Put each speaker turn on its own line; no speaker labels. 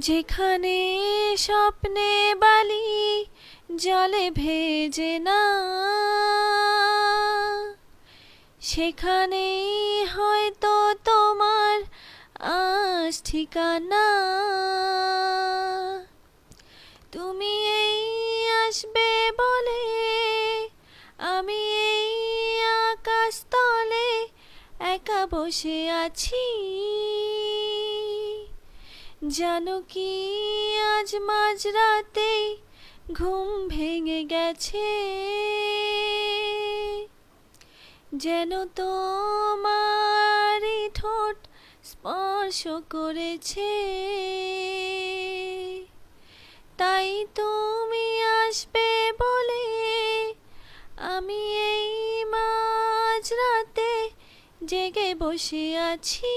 যেখানে স্বপ্নে বালি জলে ভেজে না, সেখানেই হয়তো তোমার আজ ঠিকানা। তুমি এই আসবে বলে আমি এই আকাশ তলে একা বসে আছি। জানো কি আজ মাঝরাতে ঘুম ভেঙে গেছে, যেন তোমারই ঠোঁট স্পর্শ করেছে। তাই তুমি আসবে বলে আমি এই মাঝরাতে জেগে বসে আছি।